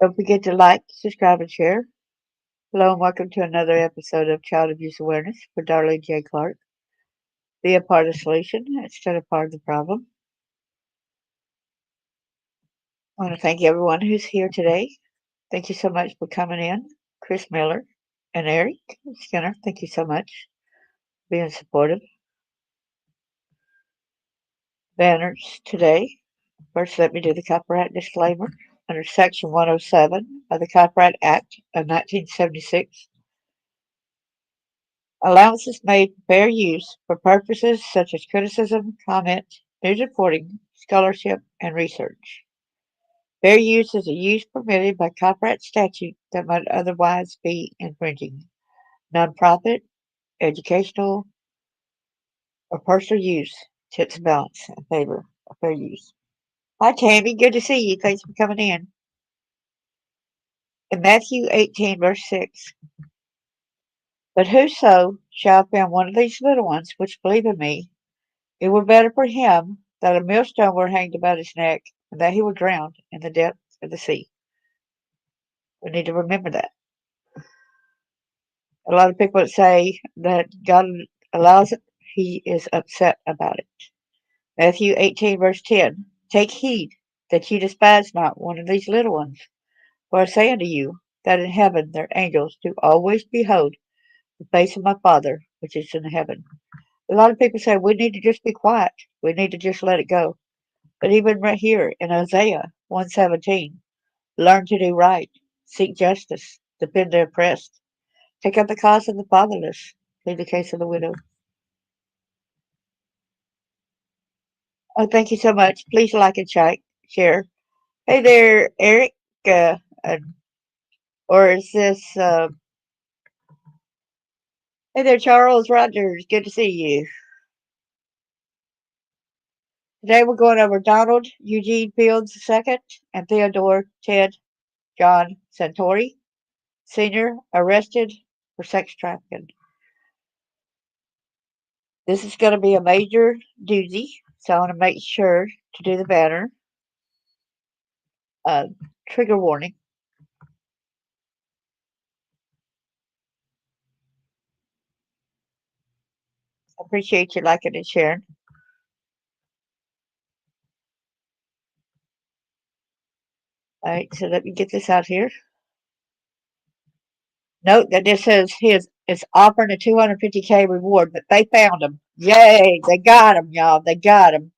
Don't forget to like, subscribe, and share. Hello and welcome to another episode of Child Abuse Awareness for Darlene J. Clark. Be a part of the solution instead of part of the problem. I want to thank everyone who's here today. Thank you so much for coming in. Chris Miller and Eric Skinner, thank you so much for being supportive. Banners today. First, let me do the Copyright Disclaimer. Under Section 107 of the Copyright Act of 1976, allowance is made for fair use for purposes such as criticism, comment, news reporting, scholarship, and research. Fair use is a use permitted by copyright statute that might otherwise be infringing. Nonprofit, educational, or personal use tips balance in favor of fair use. Hi, Tammy. Good to see you. Thanks for coming in. In Matthew 18, verse 6, but whoso shall offend one of these little ones which believe in me, it were better for him that a millstone were hanged about his neck, and that he were drowned in the depths of the sea. We need to remember that. A lot of people that say that God allows it, he is upset about it. Matthew 18, verse 10. Take heed that you despise not one of these little ones. For I say unto you, that in heaven their angels do always behold the face of my Father which is in heaven. A lot of people say we need to just be quiet. We need to just let it go. But even right here in Isaiah 117, learn to do right, seek justice, defend the oppressed, take up the cause of the fatherless, plead the case of the widow. Oh, thank you so much. Please like and share. Hey there, Eric. Uh, uh, or is this, hey there, Charles Rogers. Good to see you. Today we're going over Donald Eugene Fields II and Theodore Ted John Sartori, Sr., arrested for sex trafficking. This is going to be a major doozy, so I want to make sure to do the banner. Uh, Trigger warning. Appreciate you liking and sharing. All right, so let me get this out here. Note that this says his is offering a 250K reward, but they found him. Yay! They got him, y'all. They got him.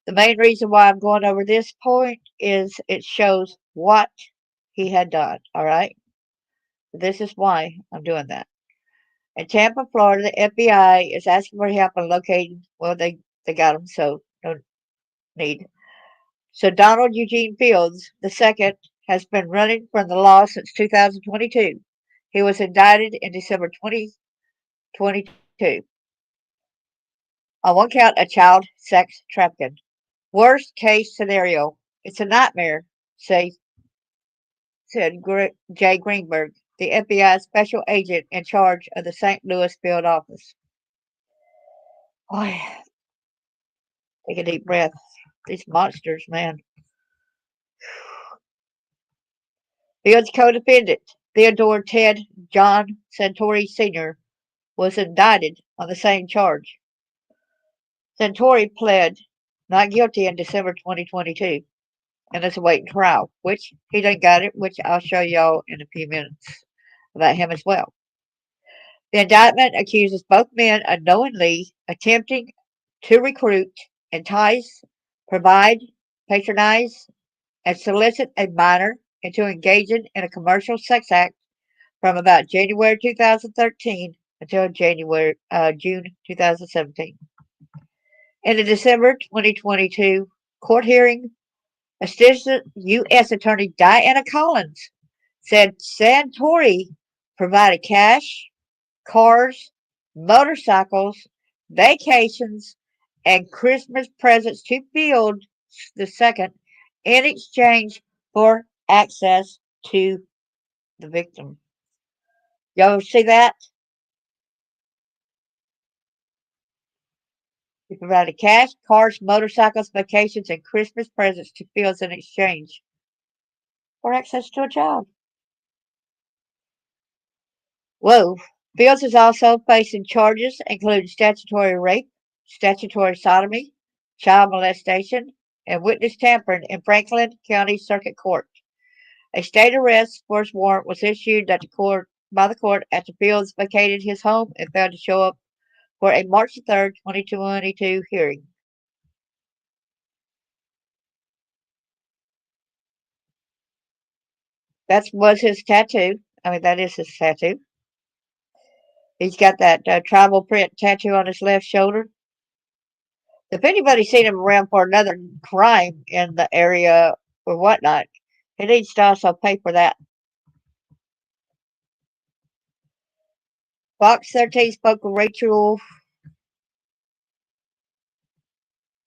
The main reason why I'm going over this point is it shows what he had done. All right, this is why I'm doing that. In Tampa, Florida, the FBI is asking for help in locating. Well, they got him, so no need. So Donald Eugene Fields II has been running from the law since 2022. He was indicted in December 2022 on one count of child sex trafficking. Worst case scenario. It's a nightmare, said Jay Greenberg, the FBI special agent in charge of the St. Louis field office. Boy, take a deep breath. These monsters, man. Field's co-defendant, Theodore Ted John Sartori Sr., was indicted on the same charge. Sartori pled not guilty in December 2022 and is awaiting trial, which he done got it, which I'll show y'all in a few minutes about him as well. The indictment accuses both men of knowingly attempting to recruit, entice, provide, patronize, and solicit a minor into engaging in a commercial sex act from about January 2013 until June 2017. In the December 2022 court hearing, Assistant U.S. Attorney Diana Collins said Sartori provided cash, cars, motorcycles, vacations, and Christmas presents to Field II in exchange for access to the victim. Y'all see that? He provided cash, cars, motorcycles, vacations, and Christmas presents to Fields in exchange. for access to a child. Whoa. Fields is also facing charges including statutory rape, statutory sodomy, child molestation, and witness tampering in Franklin County Circuit Court. A state arrest warrant was issued by the court after Fields vacated his home and failed to show up for a March 3rd, 2022 hearing. That was his tattoo. I mean, that is his tattoo. He's got that tribal print tattoo on his left shoulder. If anybody's seen him around for another crime in the area or whatnot, he needs to also pay for that. Fox 13 spoke with Rachel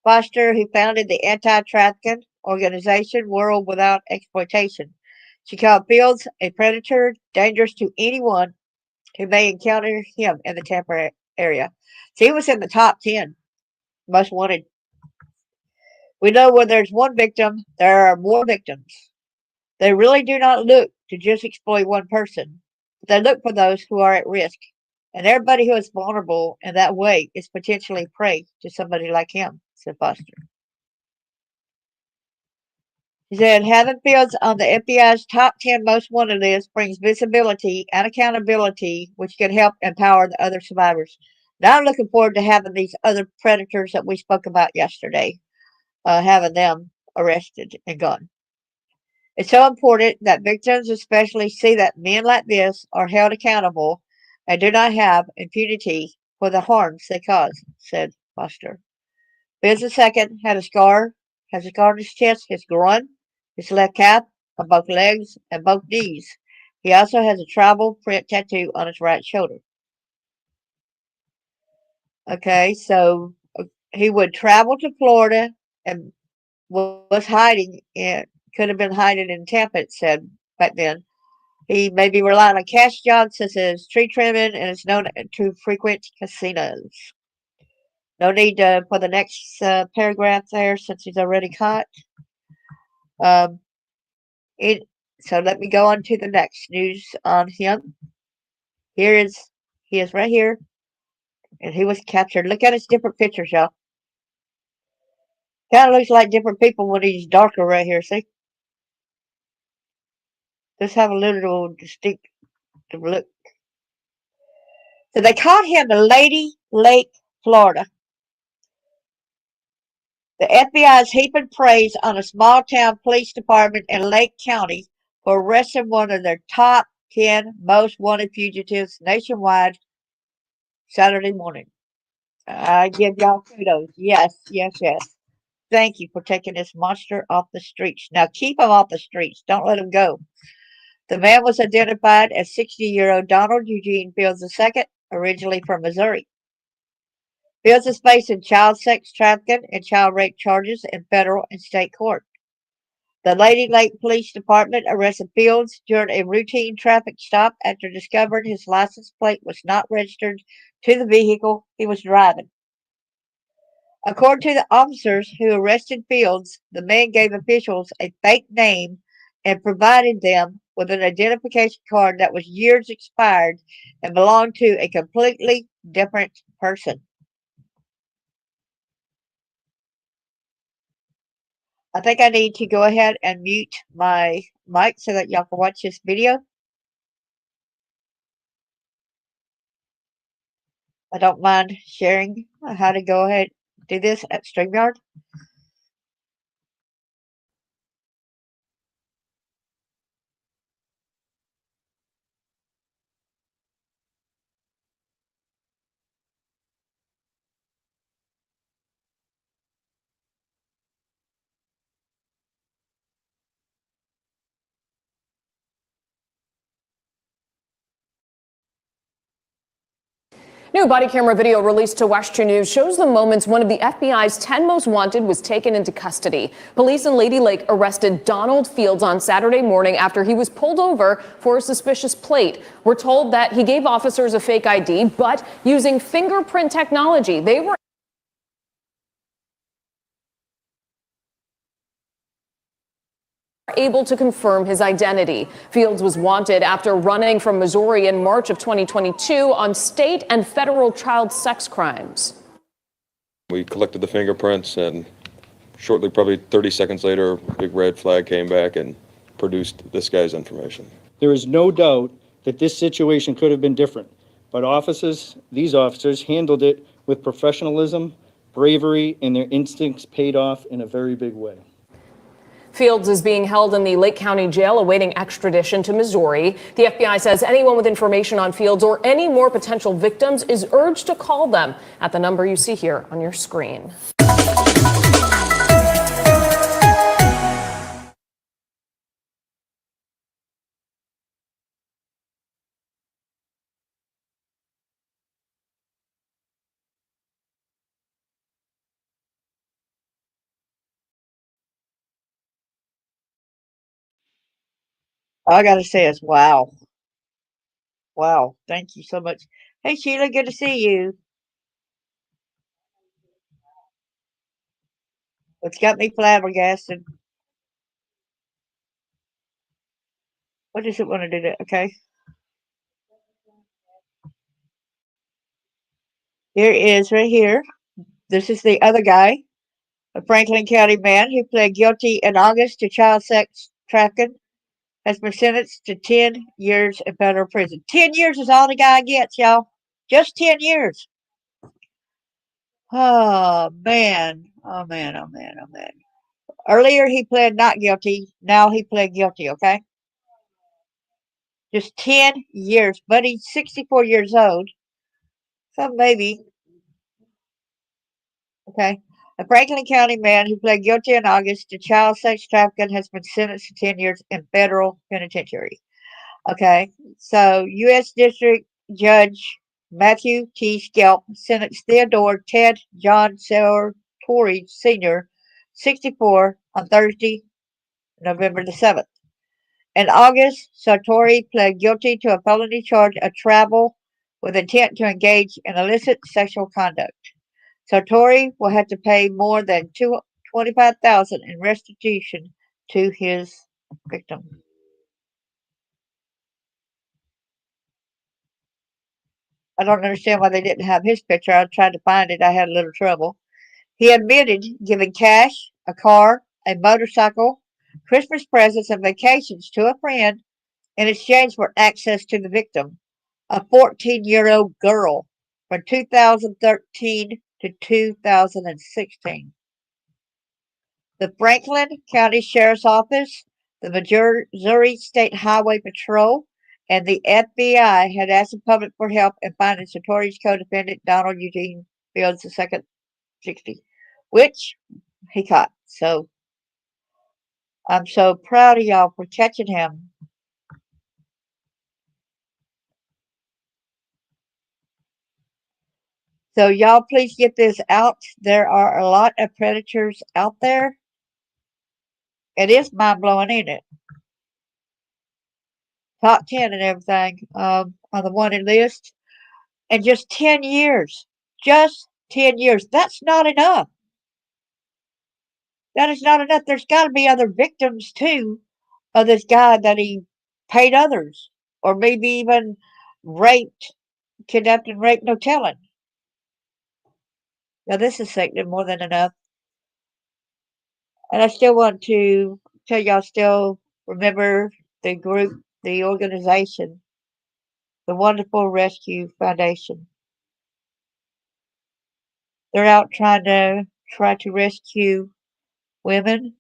Foster, who founded the anti-trafficking organization World Without Exploitation. She called Fields a predator dangerous to anyone who may encounter him in the Tampa area. So he was in the top 10 most wanted. We know when there's one victim, there are more victims. They really do not look to just exploit one person. They look for those who are at risk. And everybody who is vulnerable in that way is potentially prey to somebody like him, said Foster. He said, having Fields on the FBI's top 10 most wanted list brings visibility and accountability, which can help empower the other survivors. Now I'm looking forward to having these other predators that we spoke about yesterday, having them arrested and gone. It's so important that victims especially see that men like this are held accountable and do not have impunity for the harms they cause, said Foster. Fields II has a scar on his chest, his groin, his left calf, on both legs, and both knees. He also has a tribal print tattoo on his right shoulder. Okay, so he would travel to Florida and was hiding could have been hiding in Tampa, it said back then. He may be relying on cash jobs such as tree trimming and is known to frequent casinos. No need for the next paragraph there since he's already caught. So let me go on to the next news on him. He is right here, and he was captured. Look at his different pictures, y'all. Kind of looks like different people when he's darker right here, see? Just have a little distinctive look. So they caught him in Lady Lake, Florida. The FBI is heaping praise on a small town police department in Lake County for arresting one of their top 10 most wanted fugitives nationwide Saturday morning. I give y'all kudos. Yes, yes, yes. Thank you for taking this monster off the streets. Now keep him off the streets. Don't let him go. The man was identified as 60-year-old Donald Eugene Fields II, originally from Missouri. Fields is facing child sex trafficking and child rape charges in federal and state court. The Lady Lake Police Department arrested Fields during a routine traffic stop after discovering his license plate was not registered to the vehicle he was driving. According to the officers who arrested Fields, the man gave officials a fake name and provided them with an identification card that was years expired and belonged to a completely different person. I think I need to go ahead and mute my mic so that y'all can watch this video. I don't mind sharing how to go ahead and do this at StreamYard. New body camera video released to Western News shows the moments one of the FBI's 10 most wanted was taken into custody. Police in Lady Lake arrested Donald Fields on Saturday morning after he was pulled over for a suspicious plate. We're told that he gave officers a fake ID, but using fingerprint technology, they were able to confirm his identity. Fields was wanted after running from Missouri in March of 2022 on state and federal child sex crimes. We collected the fingerprints, and shortly, probably 30 seconds later, a big red flag came back and produced this guy's information. There is no doubt that this situation could have been different, but these officers handled it with professionalism, bravery, and their instincts paid off in a very big way. Fields is being held in the Lake County Jail awaiting extradition to Missouri. The FBI says anyone with information on Fields or any more potential victims is urged to call them at the number you see here on your screen. All I gotta say is wow. Wow. Thank you so much. Hey Sheila, good to see you. It's got me flabbergasted. What does it want to do? Okay. Here is right here. This is the other guy, a Franklin County man who pled guilty in August to child sex trafficking, has been sentenced to 10 years in federal prison. 10 years is all the guy gets, y'all. Just 10 years. Oh, man. Oh, man. Oh, man. Oh, man. Earlier, he pled not guilty. Now he pled guilty, okay? Just 10 years. But he's 64 years old. So maybe. Okay. A Franklin County man who pled guilty in August to child sex trafficking has been sentenced to 10 years in federal penitentiary. Okay. So, U.S. District Judge Matthew T. Skelp sentenced Theodore Ted John Sartori Sr., 64, on Thursday, November the 7th. In August, Sartori pled guilty to a felony charge of travel with intent to engage in illicit sexual conduct. Sartori will have to pay more than $25,000 in restitution to his victim. I don't understand why they didn't have his picture. I tried to find it. I had a little trouble. He admitted giving cash, a car, a motorcycle, Christmas presents, and vacations to a friend in exchange for access to the victim, a 14-year-old girl, from 2013 to 2016. The Franklin County Sheriff's Office, the Missouri State Highway Patrol, and the FBI had asked the public for help in finding Sartori's co-defendant, Donald Eugene Fields II, 60, which he caught. So I'm so proud of y'all for catching him. So y'all please get this out. There are a lot of predators out there. It is mind-blowing, ain't it? Top 10 and everything on the wanted list. And just 10 years. Just 10 years. That's not enough. That is not enough. There's got to be other victims, too, of this guy that he paid others. Or maybe even raped, kidnapped and raped, no telling. Now, this is sickening more than enough. And I still want to tell y'all still remember the group, the organization, the Wonderful Rescue Foundation. They're out trying to rescue women,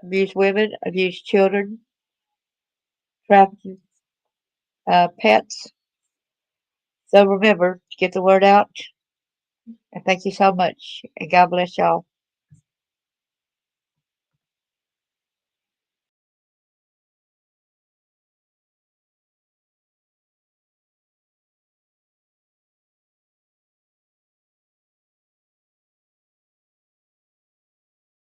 abused children, trafficking pets. So remember to get the word out. And thank you so much. And God bless y'all.